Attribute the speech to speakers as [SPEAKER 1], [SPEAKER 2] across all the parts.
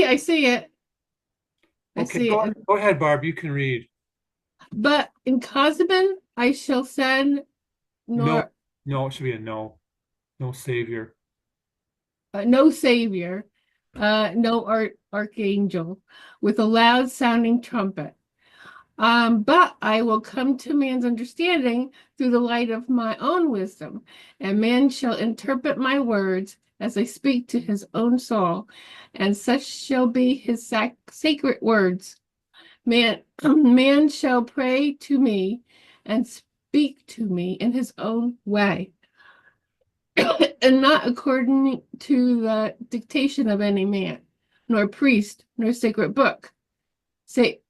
[SPEAKER 1] I see it. I
[SPEAKER 2] Okay,
[SPEAKER 1] see it.
[SPEAKER 2] go ahead, Barb. You can read.
[SPEAKER 1] But in Cosman, I shall send
[SPEAKER 2] No,
[SPEAKER 1] nor
[SPEAKER 2] no, it should be a no. No savior.
[SPEAKER 1] no savior, no archangel, with a loud sounding trumpet. But I will come to man's understanding through the light of my own wisdom, and man shall interpret my words as I speak to his own soul, and such shall be his sacred words. Man shall pray to me and speak to me in his own way, and not according to the dictation of any man, nor priest, nor sacred book. Say,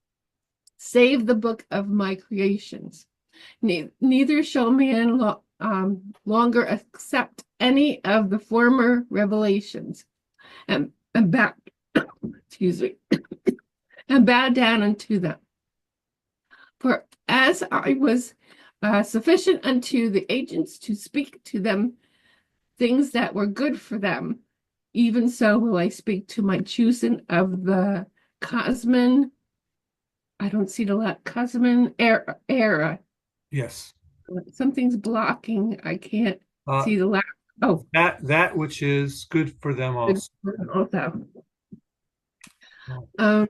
[SPEAKER 1] save the book of my creations. Neither shall man longer accept any of the former revelations and bow, excuse me, and bow down unto them. For as I was sufficient unto the agents to speak to them things that were good for them, even so will I speak to my choosing of the Cosman. I don't see the Cosman era.
[SPEAKER 2] Yes.
[SPEAKER 1] Something's blocking. I can't
[SPEAKER 2] Uh,
[SPEAKER 1] see the last. Oh,
[SPEAKER 2] that which is good for them
[SPEAKER 1] good
[SPEAKER 2] also.
[SPEAKER 1] also.
[SPEAKER 2] Oh.
[SPEAKER 1] Um,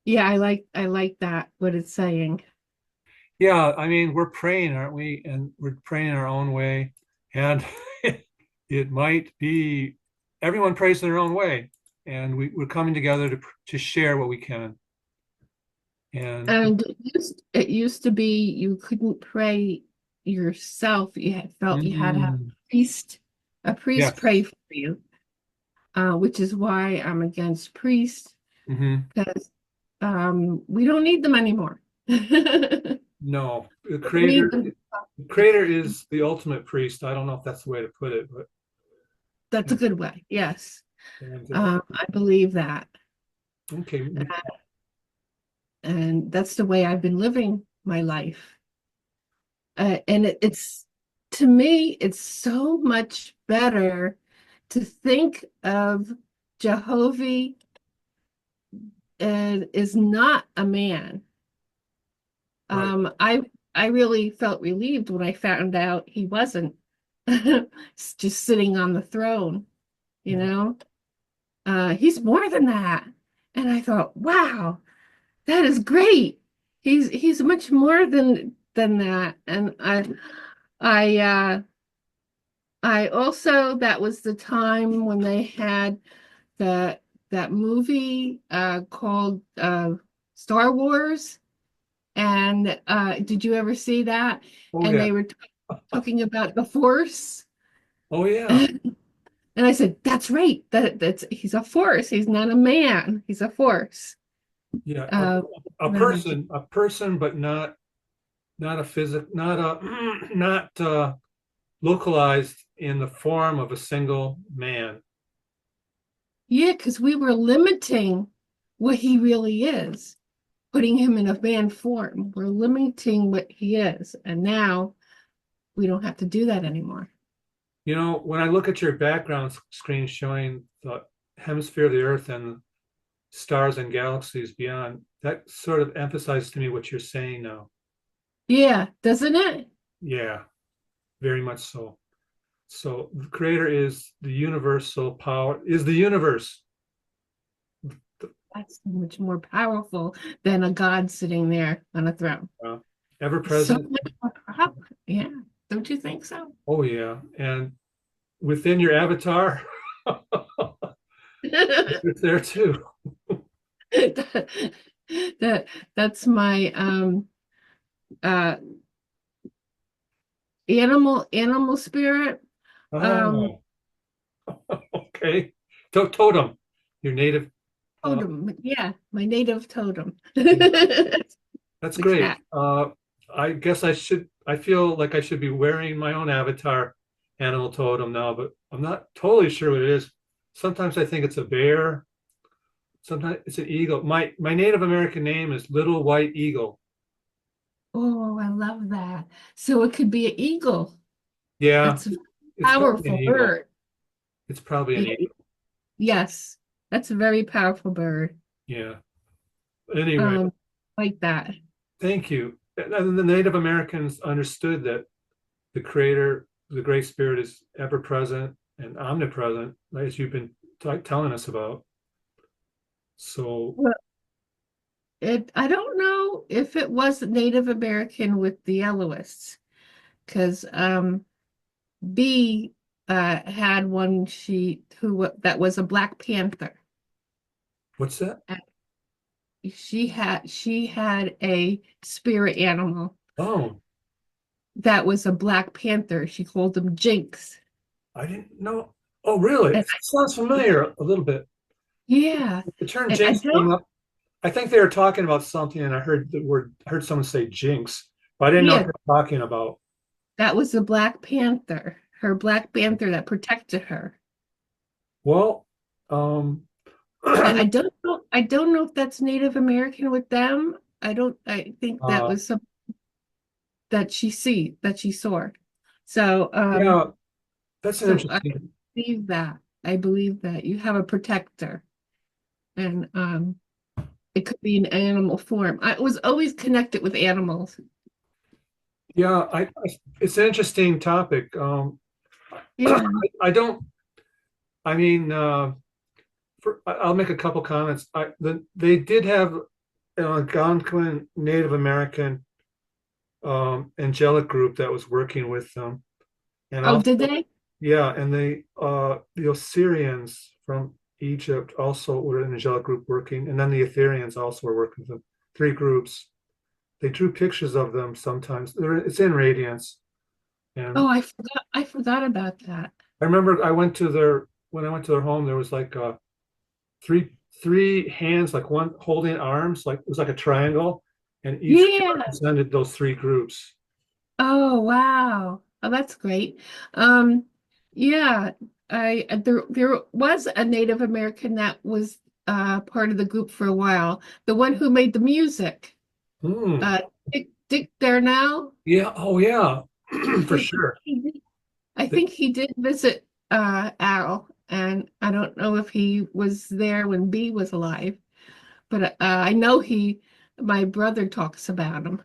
[SPEAKER 1] yeah, I like that, what it's saying.
[SPEAKER 2] Yeah, I mean, we're praying, aren't we? And we're praying in our own way. And it might be everyone prays in their own way. And we're coming together to share what we can. And
[SPEAKER 1] And it used to be you couldn't pray yourself. Felt you had to have
[SPEAKER 2] mm,
[SPEAKER 1] a priest
[SPEAKER 2] yes.
[SPEAKER 1] pray for you, which is why I'm against priests,
[SPEAKER 2] Hmm.
[SPEAKER 1] because we don't need them anymore.
[SPEAKER 2] No,
[SPEAKER 1] We need them.
[SPEAKER 2] the creator is the ultimate priest. I don't know if that's the way to put it, but
[SPEAKER 1] That's a good way. Yes.
[SPEAKER 2] and,
[SPEAKER 1] I believe that.
[SPEAKER 2] okay.
[SPEAKER 1] And that's the way I've been living my life. And it's, to me, it's so much better to think of Jehovah is not a man.
[SPEAKER 2] Right.
[SPEAKER 1] I really felt relieved when I found out he wasn't just sitting on the throne, you
[SPEAKER 2] Mhm.
[SPEAKER 1] know. He's more than that. And I thought, wow, that is great. He's much more than that. And I I also, that was the time when they had the that movie called Star Wars. And did you ever see that?
[SPEAKER 2] Oh
[SPEAKER 1] And
[SPEAKER 2] yeah.
[SPEAKER 1] they were talking about the Force.
[SPEAKER 2] Oh yeah.
[SPEAKER 1] And I said, that's right. That's he's a force. He's not a man. He's a force.
[SPEAKER 2] Yeah.
[SPEAKER 1] Uh,
[SPEAKER 2] A person, but not a physic, not a not localized in the form of a single man.
[SPEAKER 1] yeah, because we were limiting what he really is, putting him in a man form. We're limiting what he is. And now we don't have to do that anymore.
[SPEAKER 2] You know, when I look at your background screen showing the hemisphere of the Earth and stars and galaxies beyond, that sort of emphasizes to me what you're saying now.
[SPEAKER 1] Yeah, doesn't it?
[SPEAKER 2] Yeah, very much so. So the creator is the universal power, is the universe.
[SPEAKER 1] That's so much more powerful than a God sitting there on a throne.
[SPEAKER 2] uh, Ever
[SPEAKER 1] So
[SPEAKER 2] present.
[SPEAKER 1] much more powerful. Yeah, don't you think so?
[SPEAKER 2] Oh yeah. And within your avatar, it's there too.
[SPEAKER 1] that that's my uh animal spirit. Um
[SPEAKER 2] Oh, okay. Totem, your native. Uh,
[SPEAKER 1] Totem. Yeah, my native totem.
[SPEAKER 2] yeah,
[SPEAKER 1] The
[SPEAKER 2] that's great.
[SPEAKER 1] cat.
[SPEAKER 2] I guess I feel like I should be wearing my own avatar animal totem now, but I'm not totally sure what it is. Sometimes I think it's a bear. Sometimes it's an eagle. My Native American name is Little White Eagle.
[SPEAKER 1] Oh, I love that. So it could be an eagle.
[SPEAKER 2] Yeah,
[SPEAKER 1] That's a
[SPEAKER 2] it's probably an
[SPEAKER 1] powerful
[SPEAKER 2] eagle.
[SPEAKER 1] bird.
[SPEAKER 2] It's probably an
[SPEAKER 1] Yeah,
[SPEAKER 2] eagle.
[SPEAKER 1] yes. That's a very powerful bird.
[SPEAKER 2] Yeah. Anyway,
[SPEAKER 1] Um, like that.
[SPEAKER 2] thank you. And the Native Americans understood that the Creator, the Great Spirit, is ever present and omnipresent, as you've been telling us about. So,
[SPEAKER 1] Well, I don't know if it was Native American with the Eloists, because B had one that was a Black Panther.
[SPEAKER 2] what's that?
[SPEAKER 1] And she had a spirit animal
[SPEAKER 2] Oh,
[SPEAKER 1] that was a Black Panther. She called him Jinx.
[SPEAKER 2] I didn't know. Oh, really?
[SPEAKER 1] And
[SPEAKER 2] It sounds familiar a little bit.
[SPEAKER 1] yeah,
[SPEAKER 2] The term
[SPEAKER 1] and I
[SPEAKER 2] jinx came
[SPEAKER 1] don't.
[SPEAKER 2] up. I think they were talking about something, and I heard the word, I heard someone say jinx, but I didn't know what
[SPEAKER 1] Yeah,
[SPEAKER 2] they were talking about.
[SPEAKER 1] that was a Black Panther. Her Black Panther that protected her.
[SPEAKER 2] Well, um,
[SPEAKER 1] I don't know. I don't know if that's Native American with them. I don't. I think that
[SPEAKER 2] uh,
[SPEAKER 1] was some that she saw. So
[SPEAKER 2] yeah, that's an
[SPEAKER 1] so I
[SPEAKER 2] interesting.
[SPEAKER 1] believe that. I believe that you have a protector, and it could be an animal form. I was always connected with animals.
[SPEAKER 2] Yeah, it's an interesting topic.
[SPEAKER 1] Yeah.
[SPEAKER 2] I don't. I mean, I'll make a couple comments. They did have an Algonquin Native American angelic group that was working with them, and
[SPEAKER 1] Oh,
[SPEAKER 2] also
[SPEAKER 1] did they?
[SPEAKER 2] yeah, and the Osirians from Egypt also were an angelic group working, and then the Etherians also were working with them. Three groups. They drew pictures of them sometimes. It's in Radiance,
[SPEAKER 1] Oh,
[SPEAKER 2] and
[SPEAKER 1] I forgot about that.
[SPEAKER 2] I remember I went to their when I went to their home. There was like three three hands, like one holding arms, like it was like a triangle, and each
[SPEAKER 1] Yeah.
[SPEAKER 2] represented those three groups.
[SPEAKER 1] Oh, wow. Oh, that's great. Um, yeah, there was a Native American that was part of the group for a while. The one who made the music.
[SPEAKER 2] Hmm.
[SPEAKER 1] Uh Dick Darnell.
[SPEAKER 2] Yeah. Oh, yeah. For
[SPEAKER 1] He,
[SPEAKER 2] sure.
[SPEAKER 1] I think he did visit Al, and I don't know if he was there when B was alive, but I know my brother talks about him.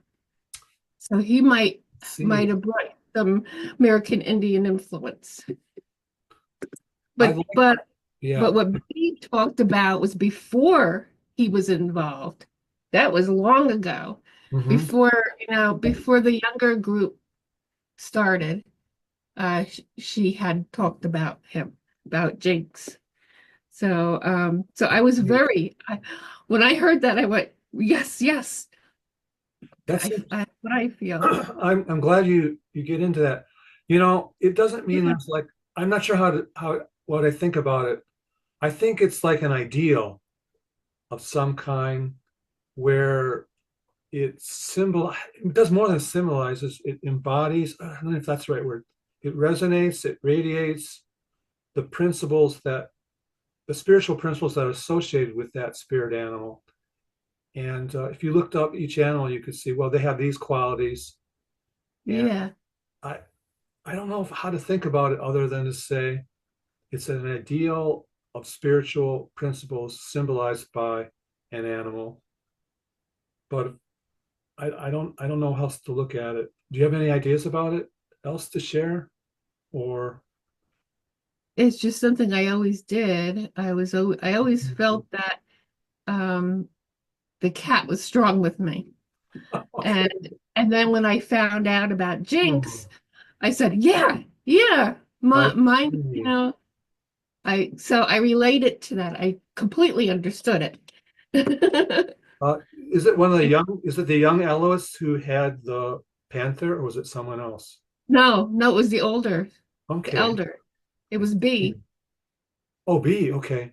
[SPEAKER 1] So he might
[SPEAKER 2] Let's
[SPEAKER 1] might
[SPEAKER 2] see.
[SPEAKER 1] have brought some American Indian influence.
[SPEAKER 2] I
[SPEAKER 1] But
[SPEAKER 2] like.
[SPEAKER 1] but
[SPEAKER 2] Yeah.
[SPEAKER 1] but what B talked about was before he was involved. That was long ago,
[SPEAKER 2] Hmm.
[SPEAKER 1] before the younger group started. She had talked about him, about Jinx. So I was when I heard that, I went, yes, yes,
[SPEAKER 2] That's
[SPEAKER 1] what I feel.
[SPEAKER 2] I'm glad you get into that. It doesn't mean
[SPEAKER 1] Yeah,
[SPEAKER 2] there's like I'm not sure how what I think about it. I think it's like an ideal of some kind where it does more than symbolizes, it embodies, I don't know if that's the right word. It resonates, it radiates the principles that the spiritual principles that are associated with that spirit animal. And if you looked up each animal, you could see, well, they have these qualities. And
[SPEAKER 1] yeah,
[SPEAKER 2] I, I don't know how to think about it other than to say it's an ideal of spiritual principles symbolized by an animal. But I don't know how else to look at it. Do you have any ideas about it else to share? Or
[SPEAKER 1] it's just something I always did. I always felt that um, the cat was strong with me,
[SPEAKER 2] okay.
[SPEAKER 1] and then when I found out about
[SPEAKER 2] Hmm.
[SPEAKER 1] Jinx, I said, yeah, yeah,
[SPEAKER 2] I
[SPEAKER 1] mine.
[SPEAKER 2] see.
[SPEAKER 1] I related to that. I completely understood it.
[SPEAKER 2] Is it one of the young? Is it the young Elois who had the panther, or was it someone else?
[SPEAKER 1] No, no, it was the
[SPEAKER 2] Okay.
[SPEAKER 1] elder. It
[SPEAKER 2] I
[SPEAKER 1] was
[SPEAKER 2] see.
[SPEAKER 1] B.
[SPEAKER 2] Oh, B. Okay.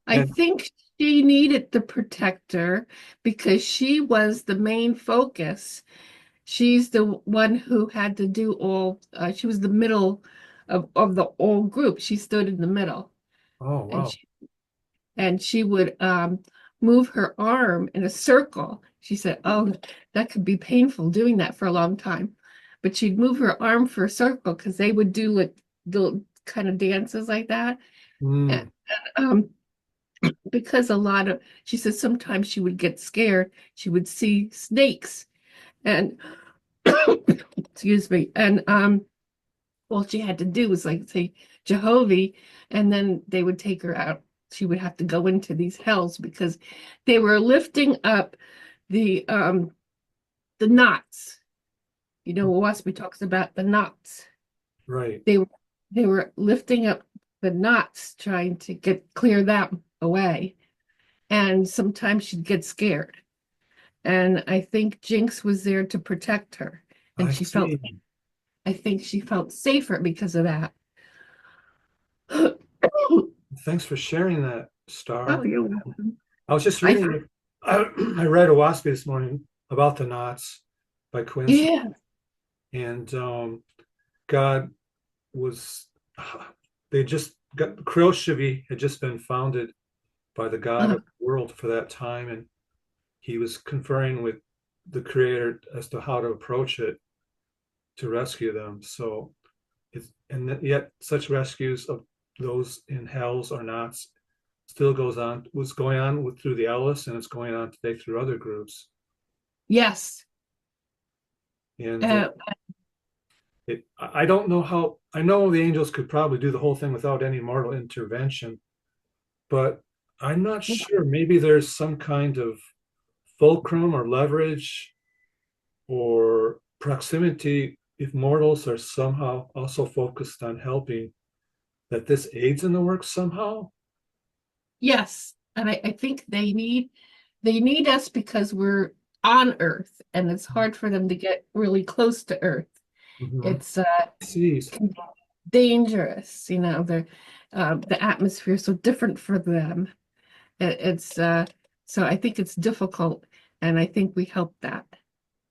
[SPEAKER 1] I
[SPEAKER 2] And
[SPEAKER 1] think she needed the protector because she was the main focus. She's the one who had to do she was the middle of the whole group. She stood in the middle,
[SPEAKER 2] oh,
[SPEAKER 1] and
[SPEAKER 2] wow.
[SPEAKER 1] she would move her arm in a circle. She said, "Oh, that could be painful doing that for a long time." But she'd move her arm for a circle because they would do like little kind of dances like that. And,
[SPEAKER 2] Mm,
[SPEAKER 1] um, because she said sometimes she would get scared. She would see snakes and excuse me, and all she had to do was like say Jehovah, and then they would take her out. She would have to go into these hells because they were lifting up the knots. You know, Oahspe talks about the knots.
[SPEAKER 2] Right.
[SPEAKER 1] They were they were lifting up the knots, trying to clear them away. And sometimes she'd get scared. And I think Jinx was there to protect her. And
[SPEAKER 2] I see.
[SPEAKER 1] I think she felt safer because of that. Oh,
[SPEAKER 2] Thanks for sharing that, Star.
[SPEAKER 1] you're welcome.
[SPEAKER 2] I was just
[SPEAKER 1] I
[SPEAKER 2] reading, I read Oahspe this morning about the knots by coincidence.
[SPEAKER 1] Yeah.
[SPEAKER 2] And God was, they just got, Kryoshevi had just been founded by the God
[SPEAKER 1] Uh,
[SPEAKER 2] of the world for that time. And he was conferring with the creator as to how to approach it to rescue them. So it's, and yet such rescues of those in hells or knots still was going on through the Ellis, and it's going on today through other groups.
[SPEAKER 1] yes.
[SPEAKER 2] And
[SPEAKER 1] Uh,
[SPEAKER 2] I don't know how, I know the angels could probably do the whole thing without any mortal intervention, but I'm not sure. Maybe there's some kind of fulcrum or leverage or proximity if mortals are somehow also focused on helping, that this aids in the work somehow.
[SPEAKER 1] yes. And I think they need us because we're on Earth and it's hard for them to get really close to Earth.
[SPEAKER 2] Mhm.
[SPEAKER 1] It's
[SPEAKER 2] See,
[SPEAKER 1] dangerous, you know, the atmosphere is so different for them. It's so I think it's difficult and I think we help that.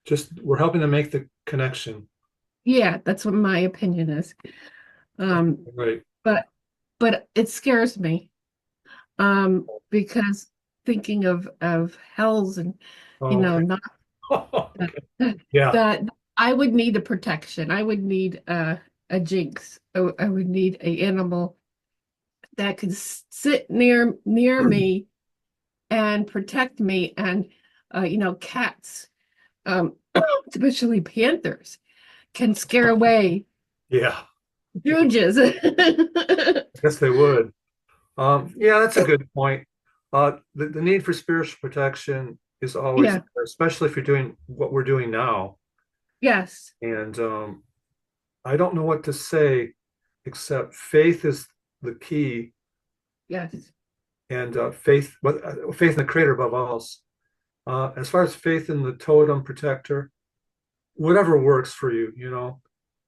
[SPEAKER 2] just we're helping to make the connection.
[SPEAKER 1] Yeah, that's what my opinion is. Um,
[SPEAKER 2] Right.
[SPEAKER 1] but it scares me. Because thinking of hells and you
[SPEAKER 2] Oh,
[SPEAKER 1] know,
[SPEAKER 2] okay.
[SPEAKER 1] not that,
[SPEAKER 2] Yeah.
[SPEAKER 1] that I would need a protection. I would need a jinx. I would need a animal that could sit near me and protect me. And you know, cats, especially panthers, can scare away
[SPEAKER 2] Yeah.
[SPEAKER 1] Bruges.
[SPEAKER 2] Yes, they would. Yeah, that's a good point. The need for spiritual protection is always
[SPEAKER 1] Yeah,
[SPEAKER 2] there, especially if you're doing what we're doing now.
[SPEAKER 1] yes,
[SPEAKER 2] And I don't know what to say except faith is the key,
[SPEAKER 1] yes,
[SPEAKER 2] and faith in the Creator above all else. As far as faith in the totem protector, whatever works for you, you know.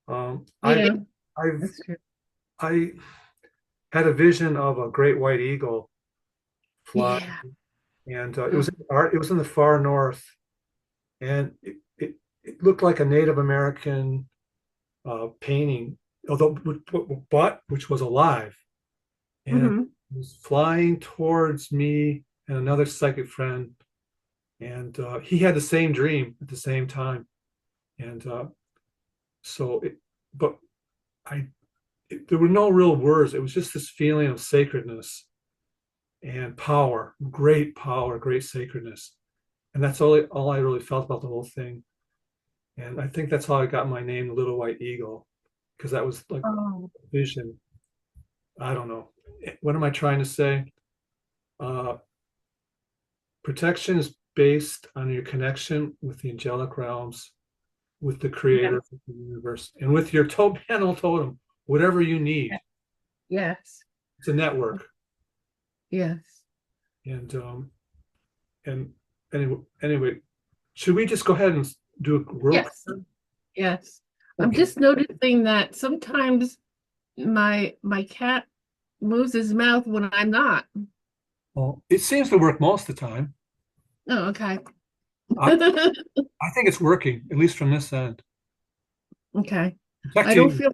[SPEAKER 1] yeah,
[SPEAKER 2] I've
[SPEAKER 1] that's true.
[SPEAKER 2] I had a vision of a great white eagle fly,
[SPEAKER 1] Yeah.
[SPEAKER 2] and
[SPEAKER 1] Oh,
[SPEAKER 2] it was in the far north, and it looked like a Native American painting, although but which was alive, and
[SPEAKER 1] hmm.
[SPEAKER 2] it was flying towards me and another psychic friend, and he had the same dream at the same time, and so it, but I there were no real words. It was just this feeling of sacredness and power, great sacredness. And that's all I really felt about the whole thing. And I think that's how I got my name, the Little White Eagle, because that was like
[SPEAKER 1] Oh,
[SPEAKER 2] vision. I don't know. What am I trying to say? Uh, Protection is based on your connection with the angelic realms, with the creator
[SPEAKER 1] yes,
[SPEAKER 2] of the universe, and with your panel totem, whatever you need.
[SPEAKER 1] yes,
[SPEAKER 2] It's a network.
[SPEAKER 1] yes,
[SPEAKER 2] And and anyway, should we just go ahead and do a world
[SPEAKER 1] yes,
[SPEAKER 2] prayer?
[SPEAKER 1] yes. I'm
[SPEAKER 2] Okay.
[SPEAKER 1] just noticing that sometimes my cat moves his mouth when I'm not.
[SPEAKER 2] Well, it seems to work most of the time.
[SPEAKER 1] Oh, okay.
[SPEAKER 2] I, I think it's working, at least from this end.
[SPEAKER 1] Okay. I don't
[SPEAKER 2] Protecting.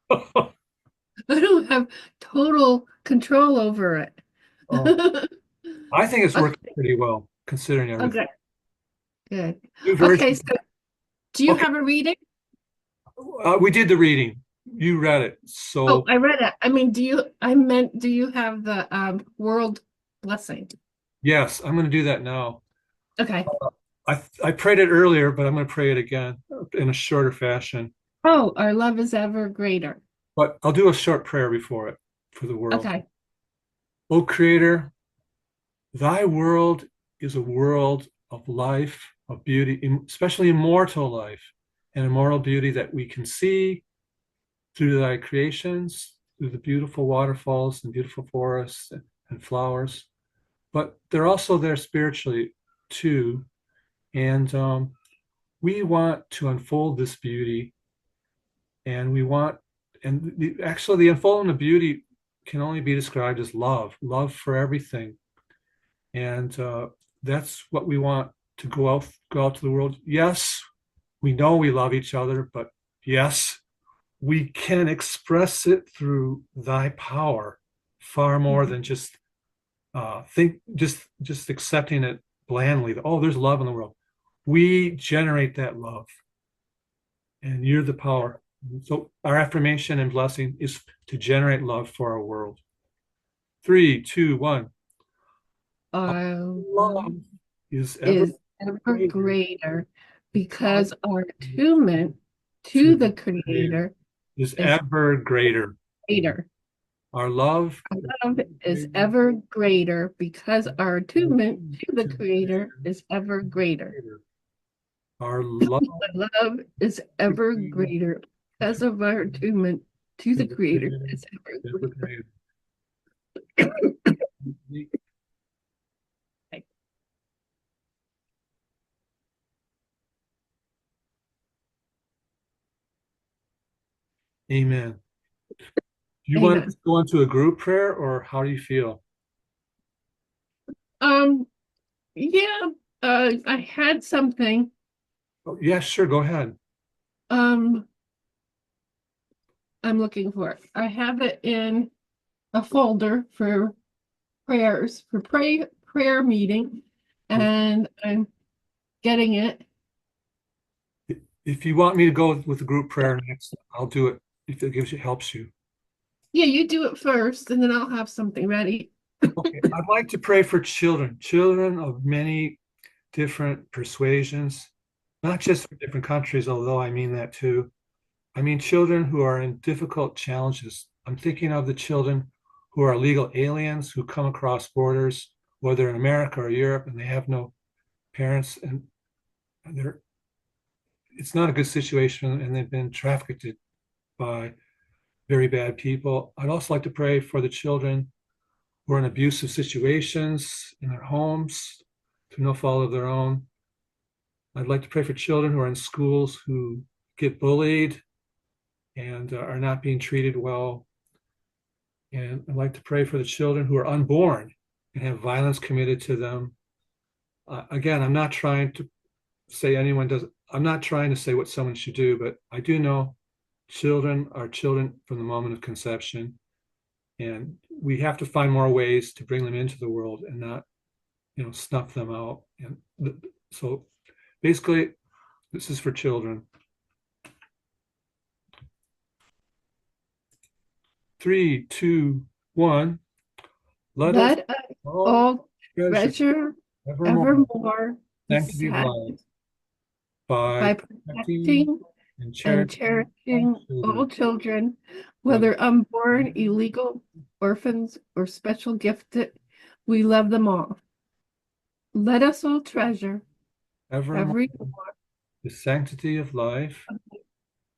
[SPEAKER 1] feel I don't have total control over it.
[SPEAKER 2] Oh, I think it's working
[SPEAKER 1] Okay,
[SPEAKER 2] pretty well, considering everything.
[SPEAKER 1] okay, good.
[SPEAKER 2] New
[SPEAKER 1] Okay,
[SPEAKER 2] version.
[SPEAKER 1] so do you
[SPEAKER 2] Okay,
[SPEAKER 1] have a reading?
[SPEAKER 2] we did the reading. You read it.
[SPEAKER 1] Oh,
[SPEAKER 2] So,
[SPEAKER 1] I read it. I mean, do you have the world blessing?
[SPEAKER 2] Yes, I'm going to do that now.
[SPEAKER 1] Okay.
[SPEAKER 2] I prayed it earlier, but I'm going to pray it again in a shorter fashion.
[SPEAKER 1] Oh, our love is ever greater.
[SPEAKER 2] But I'll do a short prayer before it for the world.
[SPEAKER 1] Okay.
[SPEAKER 2] O Creator, thy world is a world of life, of beauty, especially immortal life and immortal beauty that we can see through thy creations, through the beautiful waterfalls and beautiful forests and flowers. But they're also there spiritually too. And we want to unfold this beauty, and we want, and actually, the unfolding of beauty can only be described as love for everything. And that's what we want to go out to the world. Yes, we know we love each other, but yes, we can express it through thy power far more than just just accepting it blandly. Oh, there's love in the world. We generate that love, and you're the power. So our affirmation and blessing is to generate love for our world. Three, two, one. Our
[SPEAKER 1] Our love
[SPEAKER 2] love is ever
[SPEAKER 1] is ever
[SPEAKER 2] greater
[SPEAKER 1] greater
[SPEAKER 2] because
[SPEAKER 1] because our attunement
[SPEAKER 2] to
[SPEAKER 1] to the
[SPEAKER 2] the Creator
[SPEAKER 1] Creator
[SPEAKER 2] is
[SPEAKER 1] is
[SPEAKER 2] ever greater.
[SPEAKER 1] greater.
[SPEAKER 2] Our love
[SPEAKER 1] Our
[SPEAKER 2] is
[SPEAKER 1] love
[SPEAKER 2] ever
[SPEAKER 1] is
[SPEAKER 2] greater.
[SPEAKER 1] ever greater because our attunement to the
[SPEAKER 2] To the
[SPEAKER 1] Creator
[SPEAKER 2] Creator
[SPEAKER 1] is ever
[SPEAKER 2] is
[SPEAKER 1] greater.
[SPEAKER 2] greater. Our love
[SPEAKER 1] Our love is ever greater because of our attunement to
[SPEAKER 2] to
[SPEAKER 1] the
[SPEAKER 2] the
[SPEAKER 1] Creator
[SPEAKER 2] Creator
[SPEAKER 1] is ever
[SPEAKER 2] is ever
[SPEAKER 1] greater.
[SPEAKER 2] greater. Amen. Do you want to
[SPEAKER 1] Amen.
[SPEAKER 2] go into a group prayer, or how do you feel?
[SPEAKER 1] Um, yeah, I had something.
[SPEAKER 2] Oh, yeah, sure. Go ahead.
[SPEAKER 1] Um, I'm looking for it. I have it in a folder for prayers for prayer meeting,
[SPEAKER 2] Okay.
[SPEAKER 1] and I'm getting it.
[SPEAKER 2] If you want me to go with the group prayer next, I'll do it if it helps you.
[SPEAKER 1] Yeah, you do it first, and then I'll have something ready.
[SPEAKER 2] Okay. I'd like to pray for children of many different persuasions, not just for different countries, although I mean that too. I mean children who are in difficult challenges. I'm thinking of the children who are legal aliens who come across borders, whether in America or Europe, and they have no parents, and they're it's not a good situation, and they've been trafficked by very bad people. I'd also like to pray for the children who are in abusive situations in their homes through no fault of their own. I'd like to pray for children who are in schools who get bullied and are not being treated well. And I'd like to pray for the children who are unborn and have violence committed to them. Again, I'm not trying to say anyone does, I'm not trying to say what someone should do, but I do know children are children from the moment of conception. And we have to find more ways to bring them into the world and not, snuff them out. And so basically, this is for children. Three, two, one. Let us
[SPEAKER 1] Let us
[SPEAKER 2] all
[SPEAKER 1] all
[SPEAKER 2] treasure
[SPEAKER 1] treasure
[SPEAKER 2] evermore
[SPEAKER 1] evermore the
[SPEAKER 2] sanctity of life
[SPEAKER 1] sadness
[SPEAKER 2] by
[SPEAKER 1] by
[SPEAKER 2] protecting
[SPEAKER 1] protecting
[SPEAKER 2] and
[SPEAKER 1] and
[SPEAKER 2] cherishing all
[SPEAKER 1] cherishing all
[SPEAKER 2] children,
[SPEAKER 1] children,
[SPEAKER 2] whether
[SPEAKER 1] whether unborn, illegal, orphans, or special gifted. We love them all. Let us all treasure
[SPEAKER 2] evermore
[SPEAKER 1] every
[SPEAKER 2] the sanctity of life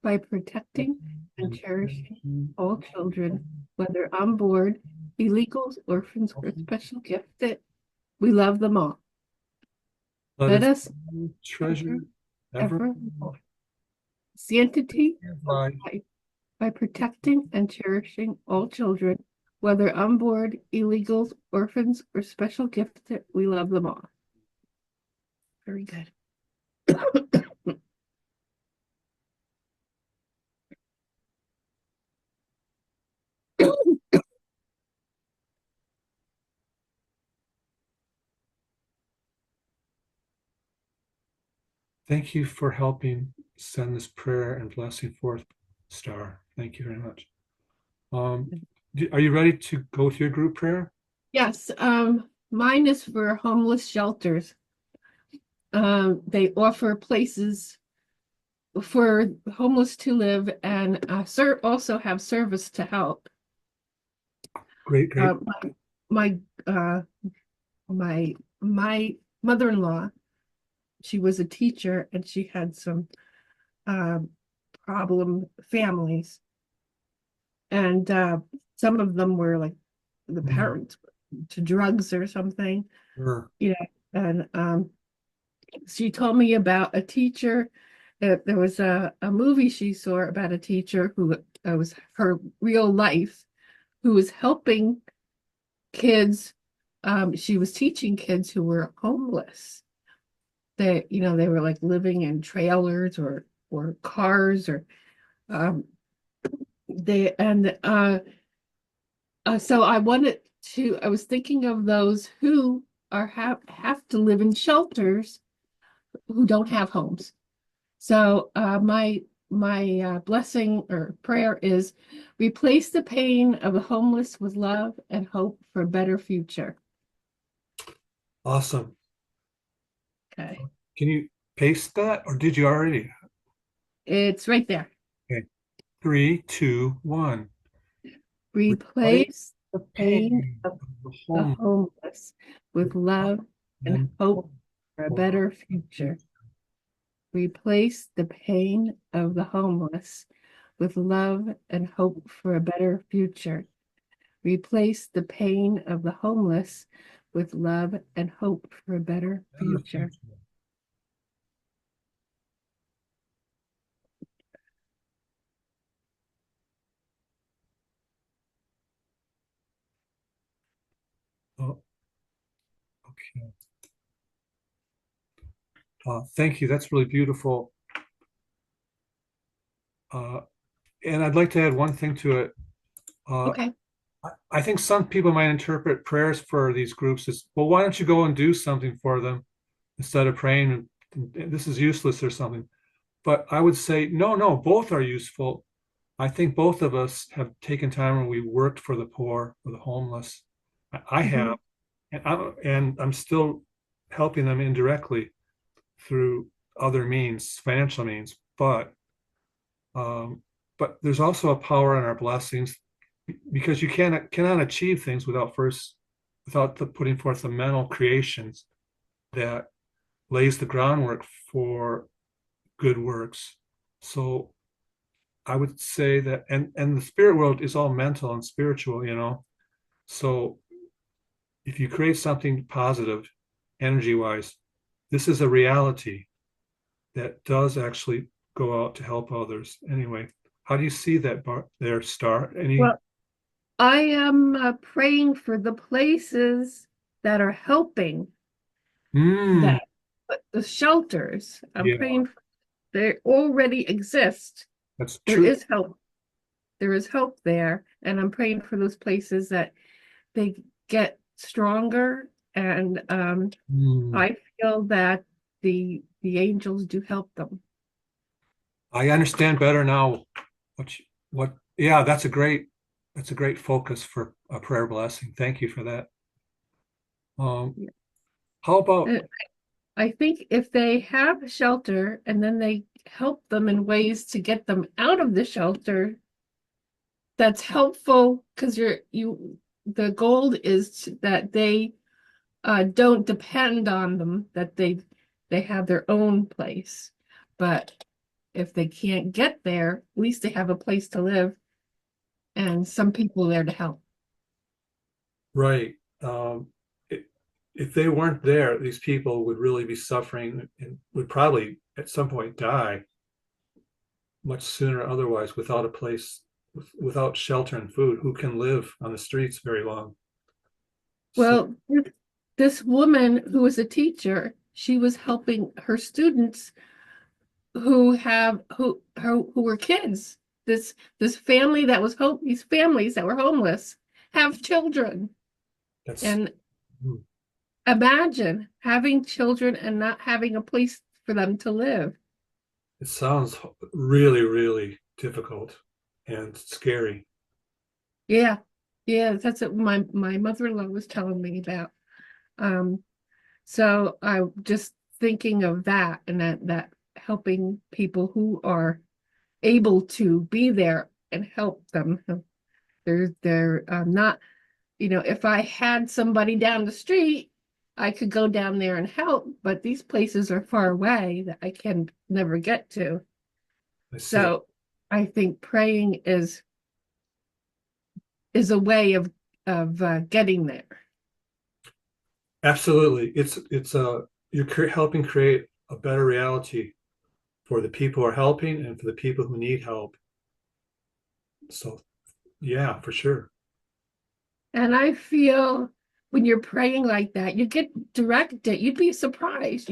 [SPEAKER 1] by protecting and
[SPEAKER 2] and
[SPEAKER 1] cherishing
[SPEAKER 2] cherishing
[SPEAKER 1] all children, whether on board, illegals, orphans, or
[SPEAKER 2] all.
[SPEAKER 1] special gifted. We love them all.
[SPEAKER 2] Let
[SPEAKER 1] Let
[SPEAKER 2] us
[SPEAKER 1] us
[SPEAKER 2] treasure
[SPEAKER 1] treasure
[SPEAKER 2] evermore
[SPEAKER 1] evermore sanctity
[SPEAKER 2] of
[SPEAKER 1] of
[SPEAKER 2] life
[SPEAKER 1] life by protecting and cherishing all children, whether on board, illegals, orphans, or special gifted. We love them all. Very good.
[SPEAKER 2] Thank you for helping send this prayer and blessing forth, Star. Thank you very much. Are you ready to go to your group prayer?
[SPEAKER 1] Yes. Mine is for homeless shelters. They offer places for homeless to live and also have service to help.
[SPEAKER 2] Great, great.
[SPEAKER 1] Uh, my uh, my my mother-in-law, she was a teacher and she had some um, problem families, and some of them were like the
[SPEAKER 2] Mm,
[SPEAKER 1] parents to drugs or something,
[SPEAKER 2] sure.
[SPEAKER 1] you know. And she told me about a teacher. There was a movie she saw about a teacher who was her real life, who was helping kids. She was teaching kids who were homeless. They were like living in trailers or cars or um, they and so I was thinking of those who have to live in shelters who don't have homes. So my blessing or prayer is replace the pain of the homeless with love and hope for a better future.
[SPEAKER 2] Awesome.
[SPEAKER 1] Okay.
[SPEAKER 2] Can you paste that, or did you already?
[SPEAKER 1] It's right there.
[SPEAKER 2] Okay. Three, two, one. Replace
[SPEAKER 1] Replace the pain
[SPEAKER 2] pain
[SPEAKER 1] of
[SPEAKER 2] of the
[SPEAKER 1] the
[SPEAKER 2] home
[SPEAKER 1] homeless with
[SPEAKER 2] with
[SPEAKER 1] love and
[SPEAKER 2] and
[SPEAKER 1] hope
[SPEAKER 2] hope
[SPEAKER 1] for a
[SPEAKER 2] for
[SPEAKER 1] better
[SPEAKER 2] the future.
[SPEAKER 1] future. Replace the pain of the homeless with love and hope for a better future. Replace the pain of the homeless with love and hope for a better
[SPEAKER 2] Better
[SPEAKER 1] future.
[SPEAKER 2] future. Oh, okay. Thank you. That's really beautiful. Uh, and I'd like to add one thing to it. Uh,
[SPEAKER 1] Okay.
[SPEAKER 2] I think some people might interpret prayers for these groups as, well, why don't you go and do something for them instead of praying? This is useless or something. But I would say, no, no, both are useful. I think both of us have taken time when we worked for the poor or the homeless. I have,
[SPEAKER 1] Mhm.
[SPEAKER 2] and I'm still helping them indirectly through other means, financial means. Um, but there's also a power in our blessings because you cannot achieve things without putting forth the mental creations that lays the groundwork for good works. So I would say that, and the spirit world is all mental and spiritual, you know. So if you create something positive, energy wise, this is a reality that does actually go out to help others. Anyway, how do you see that there, Star? Any?
[SPEAKER 1] Well, I am praying for the places that are helping
[SPEAKER 2] Mm,
[SPEAKER 1] that, but the shelters. I'm
[SPEAKER 2] yeah,
[SPEAKER 1] praying for they already exist.
[SPEAKER 2] that's
[SPEAKER 1] There
[SPEAKER 2] true.
[SPEAKER 1] is help. There is hope there, and I'm praying for those places that they get stronger. And
[SPEAKER 2] Mm,
[SPEAKER 1] I feel that the angels do help them.
[SPEAKER 2] I understand better now. Yeah, that's a great focus for a prayer blessing. Thank you for that. Um,
[SPEAKER 1] Yeah.
[SPEAKER 2] how about,
[SPEAKER 1] And I think if they have a shelter and then they help them in ways to get them out of the shelter, that's helpful because the goal is that they don't depend on them, that they have their own place. But if they can't get there, at least they have a place to live and some people there to help.
[SPEAKER 2] right? I- if they weren't there, these people would really be suffering and would probably at some point die much sooner otherwise without a place, without shelter and food. Who can live on the streets very long? So
[SPEAKER 1] Well, this woman who was a teacher, she was helping her students who were kids. This family that was these families that were homeless have children.
[SPEAKER 2] that's,
[SPEAKER 1] And imagine having children and not having a place for them to live.
[SPEAKER 2] it sounds really, really difficult and scary.
[SPEAKER 1] Yeah. Yeah, that's what my mother-in-law was telling me about. Um, so I'm just thinking of that and that helping people who are able to be there and help them. They're not, if I had somebody down the street, I could go down there and help, but these places are far away that I can never get to.
[SPEAKER 2] I see.
[SPEAKER 1] So I think praying is a way of getting there.
[SPEAKER 2] Absolutely. It's you're helping create a better reality for the people who are helping and for the people who need help. So yeah, for sure.
[SPEAKER 1] And I feel when you're praying like that, you get directed. You'd be surprised.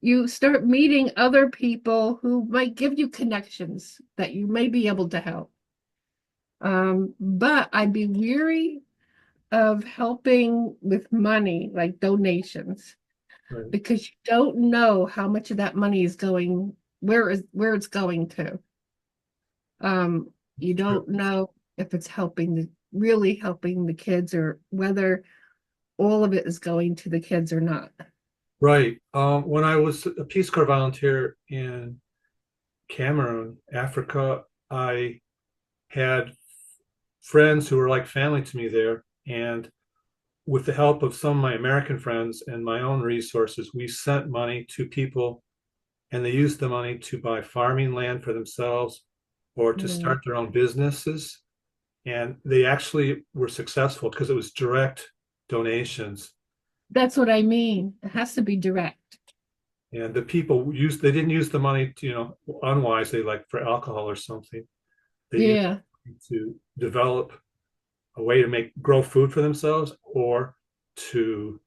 [SPEAKER 1] You start meeting other people who might give you connections that you may be able to help. But I'd be weary of helping with money, like donations,
[SPEAKER 2] Right.
[SPEAKER 1] because you don't know how much of that money is going, where it's going to. You
[SPEAKER 2] Sure.
[SPEAKER 1] don't know if it's really helping the kids or whether all of it is going to the kids or not.
[SPEAKER 2] Right. When I was a Peace Corps volunteer in Cameroon, Africa, I had friends who were like family to me there. And with the help of some of my American friends and my own resources, we sent money to people and they used the money to buy farming land for themselves or to
[SPEAKER 1] Mm.
[SPEAKER 2] start their own businesses. And they actually were successful because it was direct donations.
[SPEAKER 1] That's what I mean. It has to be direct.
[SPEAKER 2] And the people they didn't use the money to, unwisely, like for alcohol or something. They used
[SPEAKER 1] Yeah,
[SPEAKER 2] it to develop a way to grow food for themselves or to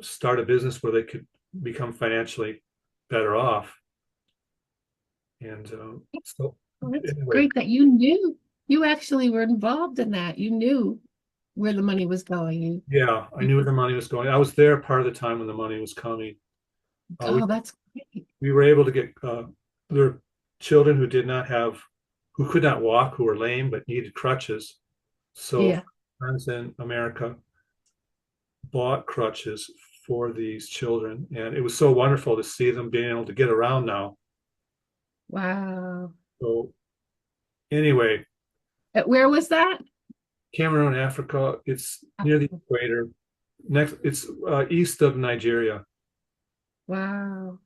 [SPEAKER 2] start a business where they could become financially better off. And so,
[SPEAKER 1] well, that's
[SPEAKER 2] anyway,
[SPEAKER 1] great that you knew. You actually were involved in that. You knew where the money was going.
[SPEAKER 2] yeah, I
[SPEAKER 1] You,
[SPEAKER 2] knew where the money was going. I was there part of the time when the money was coming. Uh, we
[SPEAKER 1] oh, that's great.
[SPEAKER 2] we were able to get there were children who could not walk, who were lame but needed crutches. So
[SPEAKER 1] Yeah.
[SPEAKER 2] friends in America bought crutches for these children, and it was so wonderful to see them being able to get around now.
[SPEAKER 1] Wow.
[SPEAKER 2] So anyway,
[SPEAKER 1] Where was that?
[SPEAKER 2] Cameroon, Africa, it's near the equator. Next, it's east of Nigeria.
[SPEAKER 1] Wow.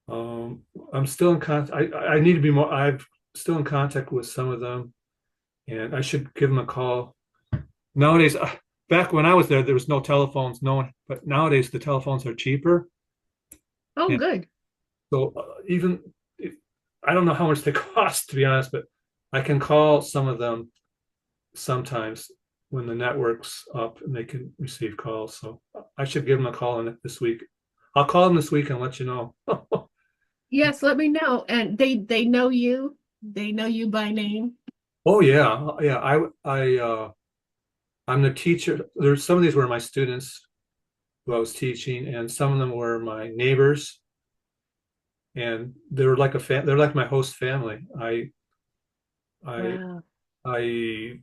[SPEAKER 2] Um, I'm still in contact. I need to be more. I'm still in contact with some of them, and I should give them a call. Nowadays, back when I was there, there was no telephones, no one. But nowadays, the telephones are cheaper,
[SPEAKER 1] Oh,
[SPEAKER 2] and
[SPEAKER 1] good.
[SPEAKER 2] so even if, I don't know how much they cost, to be honest, but I can call some of them sometimes when the network's up and they can receive calls. So I should give them a call in this week. I'll call them this week and let you know.
[SPEAKER 1] Yes, let me know. And they know you. They know you by name.
[SPEAKER 2] Oh yeah, yeah. I'm the teacher. There's some of these were my students who I was teaching, and some of them were my neighbors, and they were like they're like my host family. I
[SPEAKER 1] Wow.
[SPEAKER 2] I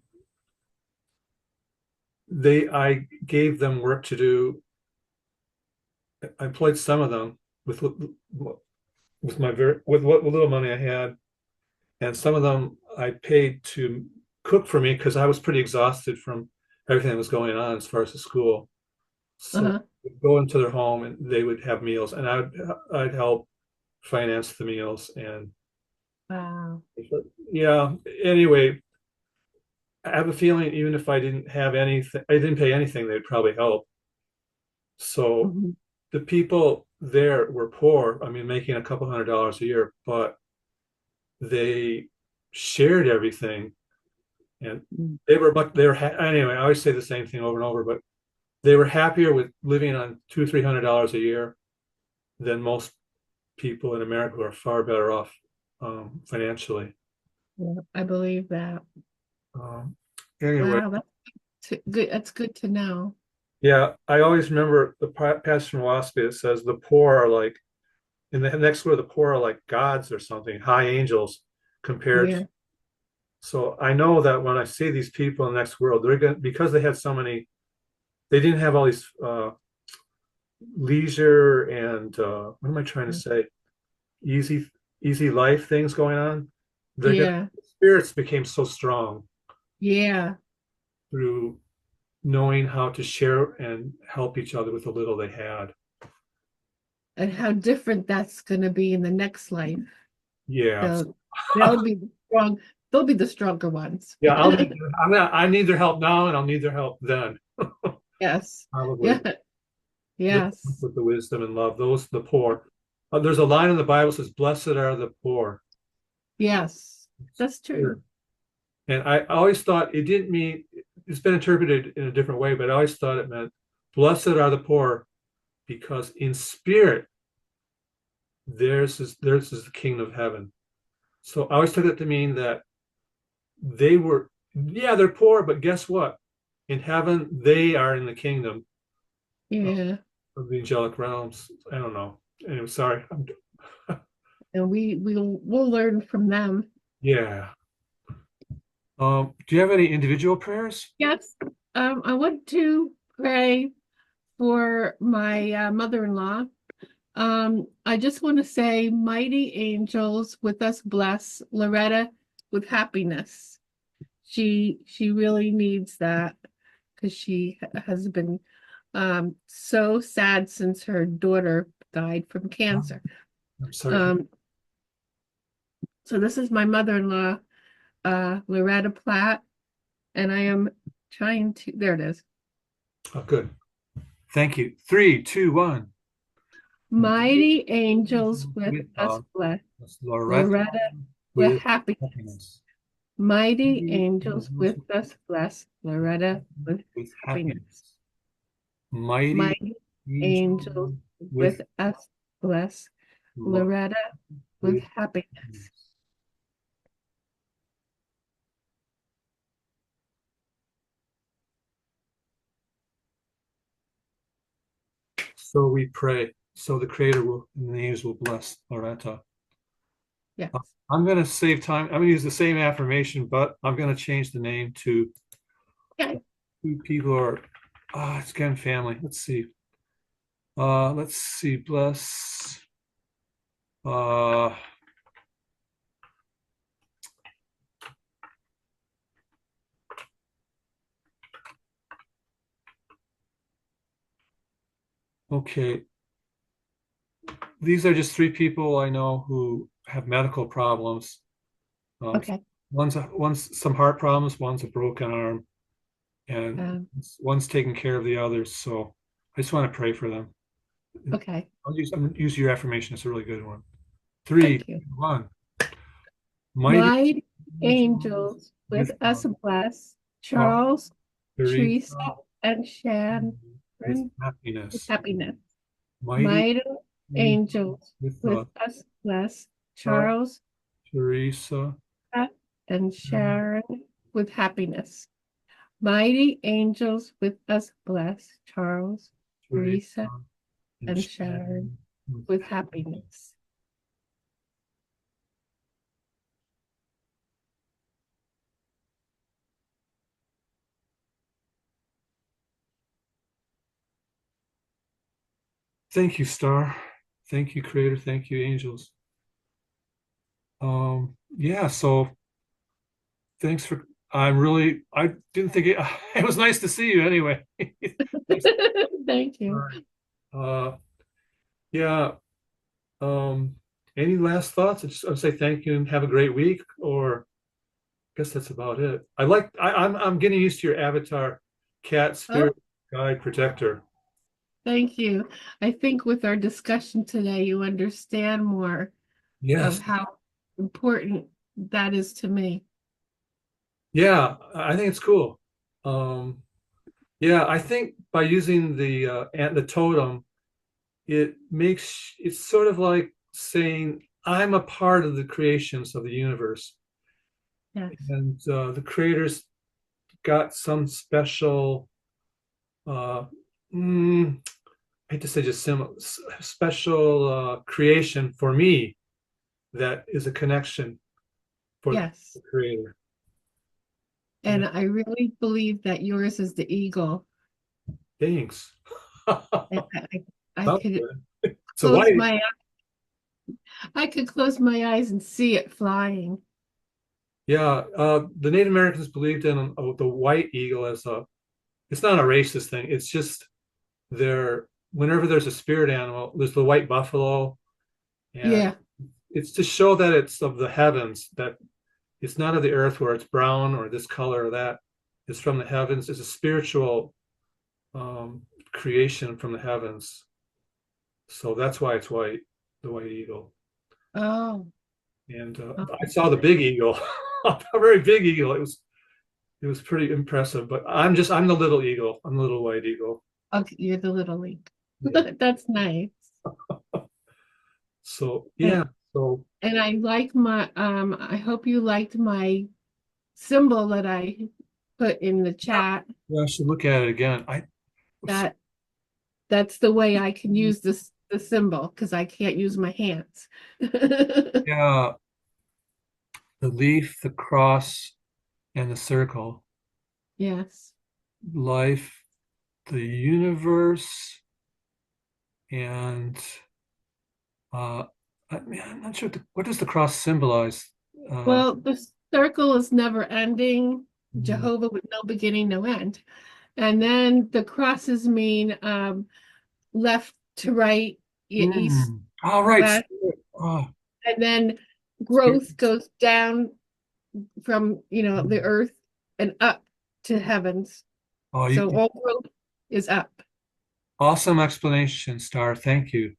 [SPEAKER 2] I gave them work to do. I employed some of them with my with what little money I had, and some of them I paid to cook for me because I was pretty exhausted from everything that was going on as far as the school. So
[SPEAKER 1] Uh-huh.
[SPEAKER 2] I'd go into their home and they would have meals, and I'd help finance the meals. And
[SPEAKER 1] Wow.
[SPEAKER 2] yeah, anyway, I have a feeling even if I didn't have anything, I didn't pay anything, they'd probably help. So
[SPEAKER 1] Mhm.
[SPEAKER 2] the people there were poor. I mean, making a couple $100 a year, but they shared everything, and
[SPEAKER 1] Mm.
[SPEAKER 2] anyway. I always say the same thing over and over, but they were happier with living on $200-300 a year than most people in America who are far better off financially.
[SPEAKER 1] Yeah, I believe that.
[SPEAKER 2] Um, anyway,
[SPEAKER 1] Wow, that's good. That's good to know.
[SPEAKER 2] yeah, I always remember the passage from Oahspe that says the poor are like in the next word, the poor are like gods or something, high angels compared.
[SPEAKER 1] Yeah.
[SPEAKER 2] So I know that when I see these people in the next world, they're going because they had so many they didn't have all these leisure and what am I trying to say? Easy, easy life things going on. Their
[SPEAKER 1] Yeah.
[SPEAKER 2] spirits became so strong
[SPEAKER 1] Yeah.
[SPEAKER 2] through knowing how to share and help each other with the little they had.
[SPEAKER 1] And how different that's going to be in the next life.
[SPEAKER 2] Yeah.
[SPEAKER 1] They'll, they'll be the strong, they'll be the stronger ones.
[SPEAKER 2] Yeah, I need their help now and I'll need their help then.
[SPEAKER 1] Yes.
[SPEAKER 2] Probably
[SPEAKER 1] Yeah. Yes.
[SPEAKER 2] with the wisdom and love. Those the poor. There's a line in the Bible that says, "Blessed are the poor."
[SPEAKER 1] Yes. That's true.
[SPEAKER 2] And I always thought it didn't mean, it's been interpreted in a different way, but I always thought it meant, "Blessed are the poor," because in spirit, theirs is the kingdom of heaven. So I always took it to mean that they were, yeah, they're poor, but guess what? In heaven, they are in the kingdom
[SPEAKER 1] Yeah.
[SPEAKER 2] of the angelic realms. I don't know. Anyway, sorry.
[SPEAKER 1] And we'll learn from them.
[SPEAKER 2] Yeah. Do you have any individual prayers?
[SPEAKER 1] Yes. I want to pray for my mother-in-law. I just want to say, mighty angels with us bless Loretta with happiness. She really needs that because she has been so sad since her daughter died from cancer.
[SPEAKER 2] I'm sorry.
[SPEAKER 1] Um, so this is my mother-in-law, Loretta Platt, and I am trying to, there it is.
[SPEAKER 2] Oh, good. Thank you. Three, two, one.
[SPEAKER 1] Mighty angels with
[SPEAKER 2] With
[SPEAKER 1] us bless
[SPEAKER 2] Loretta
[SPEAKER 1] Loretta with
[SPEAKER 2] with
[SPEAKER 1] happiness.
[SPEAKER 2] happiness.
[SPEAKER 1] Mighty
[SPEAKER 2] Mighty
[SPEAKER 1] angels
[SPEAKER 2] angels
[SPEAKER 1] with us bless Loretta with
[SPEAKER 2] with
[SPEAKER 1] happiness.
[SPEAKER 2] happiness. Mighty
[SPEAKER 1] Mighty angels
[SPEAKER 2] angels with
[SPEAKER 1] with us bless
[SPEAKER 2] Loretta
[SPEAKER 1] Loretta with
[SPEAKER 2] with
[SPEAKER 1] happiness.
[SPEAKER 2] happiness. So we pray. So the Creator will and the angels will bless Loretta.
[SPEAKER 1] Yes.
[SPEAKER 2] I'm going to save time. I'm going to use the same affirmation, but I'm going to change the name to
[SPEAKER 1] Okay.
[SPEAKER 2] two people who are, it's again family. Let's see. Bless. Uh, okay. These are just three people I know who have medical problems. Um,
[SPEAKER 1] Okay.
[SPEAKER 2] one's some heart problems, one's a broken arm, and
[SPEAKER 1] Um,
[SPEAKER 2] one's taking care of the others. So I just want to pray for them.
[SPEAKER 1] okay.
[SPEAKER 2] I'm gonna use your affirmation. It's a really good one. Three,
[SPEAKER 1] Thank you.
[SPEAKER 2] one. Mighty
[SPEAKER 1] Mighty
[SPEAKER 2] angels
[SPEAKER 1] angels with
[SPEAKER 2] with
[SPEAKER 1] us bless
[SPEAKER 2] Charles,
[SPEAKER 1] Charles, Teresa,
[SPEAKER 2] Teresa,
[SPEAKER 1] and Sharon
[SPEAKER 2] with
[SPEAKER 1] with
[SPEAKER 2] happiness.
[SPEAKER 1] happiness.
[SPEAKER 2] Mighty
[SPEAKER 1] Mighty
[SPEAKER 2] angels
[SPEAKER 1] angels
[SPEAKER 2] with
[SPEAKER 1] with us bless
[SPEAKER 2] Charles,
[SPEAKER 1] Charles
[SPEAKER 2] Teresa,
[SPEAKER 1] and Sharon with happiness. Mighty angels with us bless Charles, Teresa,
[SPEAKER 2] Teresa, and
[SPEAKER 1] and Sharon
[SPEAKER 2] Sharon with
[SPEAKER 1] with happiness.
[SPEAKER 2] Thank you, Star. Thank you, Creator. Thank you, angels. Yeah, so thanks for, I didn't think it was nice to see you anyway. Thanks.
[SPEAKER 1] Thank
[SPEAKER 2] All
[SPEAKER 1] you.
[SPEAKER 2] right. Yeah. Um, any last thoughts? I'd say thank you and have a great week, or I guess that's about it. I'm getting used to your avatar, cat,
[SPEAKER 1] Oh,
[SPEAKER 2] spirit, guide, protector.
[SPEAKER 1] thank you. I think with our discussion today, you understand more of
[SPEAKER 2] Yes.
[SPEAKER 1] how important that is to me.
[SPEAKER 2] Yeah, I think it's cool. Yeah, I think by using the totem, it makes it's sort of like saying I'm a part of the creations of the universe,
[SPEAKER 1] Yes.
[SPEAKER 2] and the creators got some special. Uh, mm, I hate to say just special creation for me that is a connection for
[SPEAKER 1] Yes.
[SPEAKER 2] the creator.
[SPEAKER 1] And I really believe that yours is the eagle.
[SPEAKER 2] Thanks.
[SPEAKER 1] I, I
[SPEAKER 2] Sounds
[SPEAKER 1] could
[SPEAKER 2] good. So
[SPEAKER 1] close
[SPEAKER 2] why?
[SPEAKER 1] my I could close my eyes and see it flying.
[SPEAKER 2] Yeah, the Native Americans believed in the white eagle as a. It's not a racist thing. It's just whenever there's a spirit animal, there's the white buffalo, and
[SPEAKER 1] Yeah.
[SPEAKER 2] it's to show that it's of the heavens, that it's not of the earth where it's brown or this color or that. It's from the heavens. It's a spiritual creation from the heavens. So that's why it's white, the white eagle.
[SPEAKER 1] Oh.
[SPEAKER 2] And I saw the
[SPEAKER 1] Okay.
[SPEAKER 2] big eagle, a very big eagle. It was pretty impressive. But I'm the little eagle. I'm the little white eagle.
[SPEAKER 1] Okay, you're the little league.
[SPEAKER 2] Yeah.
[SPEAKER 1] That's nice.
[SPEAKER 2] So
[SPEAKER 1] And,
[SPEAKER 2] yeah. So
[SPEAKER 1] and I like my I hope you liked my symbol that I put in the chat.
[SPEAKER 2] yeah, I should look at it again.
[SPEAKER 1] That that's the way I can use this the symbol because I can't use my hands.
[SPEAKER 2] Yeah, the leaf, the cross, and the circle,
[SPEAKER 1] Yes.
[SPEAKER 2] life, the universe, and uh, I'm not sure what does the cross symbolize. Uh,
[SPEAKER 1] Well, the circle is never ending.
[SPEAKER 2] mm,
[SPEAKER 1] Jehovah with no beginning, no end. And then the crosses mean left to right, east
[SPEAKER 2] all
[SPEAKER 1] to
[SPEAKER 2] right.
[SPEAKER 1] west,
[SPEAKER 2] Oh,
[SPEAKER 1] and then
[SPEAKER 2] spirit.
[SPEAKER 1] growth goes down from, the earth and up to heavens.
[SPEAKER 2] Oh,
[SPEAKER 1] So all growth is up.
[SPEAKER 2] awesome explanation, Star. Thank you.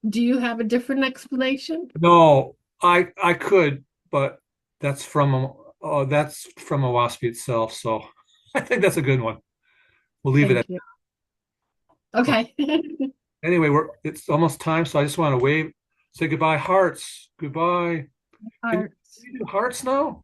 [SPEAKER 1] Do you have a different explanation?
[SPEAKER 2] No, I could, but that's from Oahspe itself. So I think that's a good one. We'll leave it at
[SPEAKER 1] Thank you.
[SPEAKER 2] that.
[SPEAKER 1] Okay.
[SPEAKER 2] Anyway, it's almost time, so I just want to say goodbye, hearts. Goodbye. Can
[SPEAKER 1] Hearts.
[SPEAKER 2] you do hearts now?